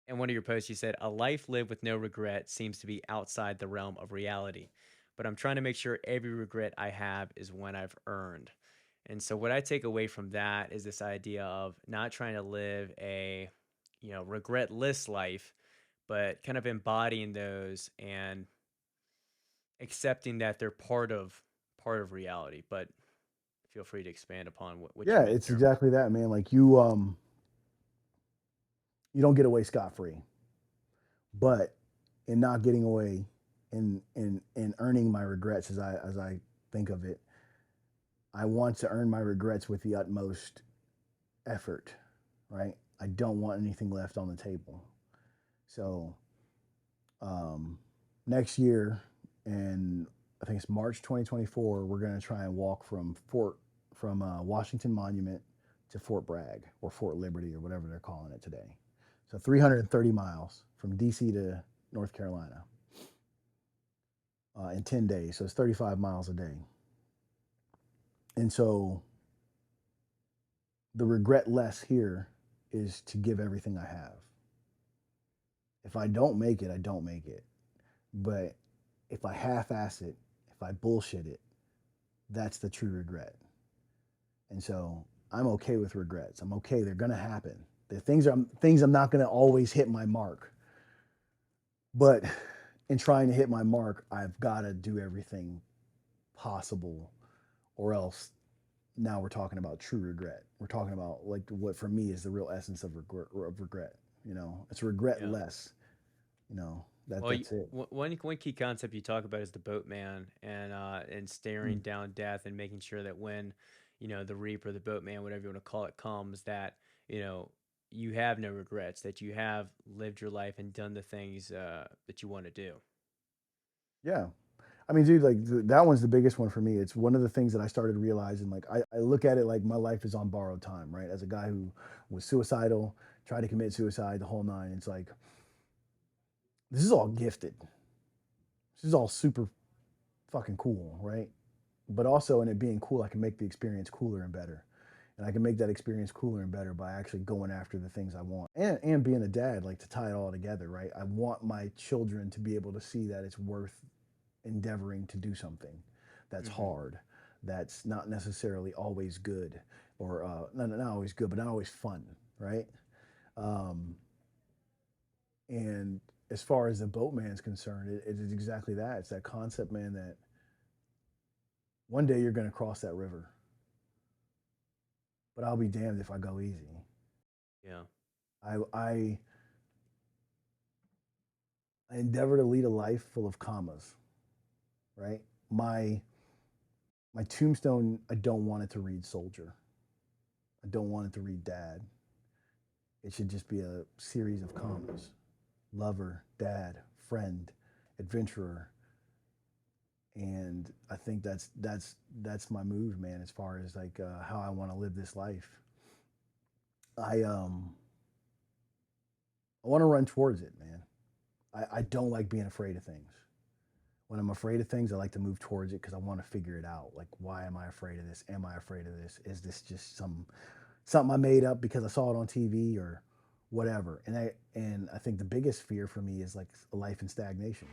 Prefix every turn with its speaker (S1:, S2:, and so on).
S1: In one of your posts, you said, "A life lived with no regret seems to be outside the realm of reality, but I'm trying to make sure every regret I have is one I've earned." And so, what I take away from that is this idea of not trying to live a, regretless life, but kind of embodying those and accepting that they're part of reality. But feel free to expand upon what you
S2: Yeah,
S1: meant
S2: it's
S1: there.
S2: exactly that, man. Like you don't get away scot free, but in not getting away, in earning my regrets, as I think of it, I want to earn my regrets with the utmost effort, right? I don't want anything left on the table. So um, next year, and I think it's March 2024, we're going to try and walk from Washington Monument to Fort Bragg or Fort Liberty or whatever they're calling it today. So 330 miles from DC to North Carolina in 10 days. So it's 35 miles a day. And so the regret less here is to give everything I have. If I don't make it, I don't make it. But if I half ass it, if I bullshit it, that's the true regret. And so I'm okay with regrets. I'm okay. They're gonna happen. The things I'm not gonna always hit my mark. But in trying to hit my mark, I've got to do everything possible, or else now we're talking about true regret. We're talking about like what for me is the real essence of regret. It's regret
S1: Yeah.
S2: less. That
S1: Well,
S2: that's it.
S1: one key concept you talk about is the boatman and staring
S2: Mm.
S1: down death and making sure that when the reaper, the boatman, whatever you want to call it, comes, that you know you have no regrets, that you have lived your life and done the things that you want to do.
S2: Yeah. I mean, dude, like that one's the biggest one for me. It's one of the things that I started realizing. Like, I look at it like my life is on borrowed time, right? As a guy who was suicidal, tried to commit suicide, the whole nine. It's like this is all gifted. This is all super fucking cool, right? But also in it being cool, I can make the experience cooler and better. And I can make that experience cooler and better by actually going after the things I want. And being a dad, like to tie it all together, right? I want my children to be able to see that it's worth endeavoring to do something that's
S1: Hmm.
S2: hard, that's not necessarily always good, or not always good, but not always fun, right? Um, and as far as the boatman is concerned, it is exactly that. It's that concept, man, that one day you're going to cross that river, but I'll be damned if I go easy.
S1: Yeah.
S2: I I endeavor to lead a life full of commas, right? My my tombstone, I don't want it to read soldier. I don't want it to read dad. It should just be a series of commas. Lover, dad, friend, adventurer. And I think that's my move, man, as far as like how I want to live this life. I want to run towards it, man. I don't like being afraid of things. When I'm afraid of things, I like to move towards it because I want to figure it out. Like, why am I afraid of this? Am I afraid of this? Is this just something I made up because I saw it on TV or whatever? And I think the biggest fear for me is like a life in stagnation.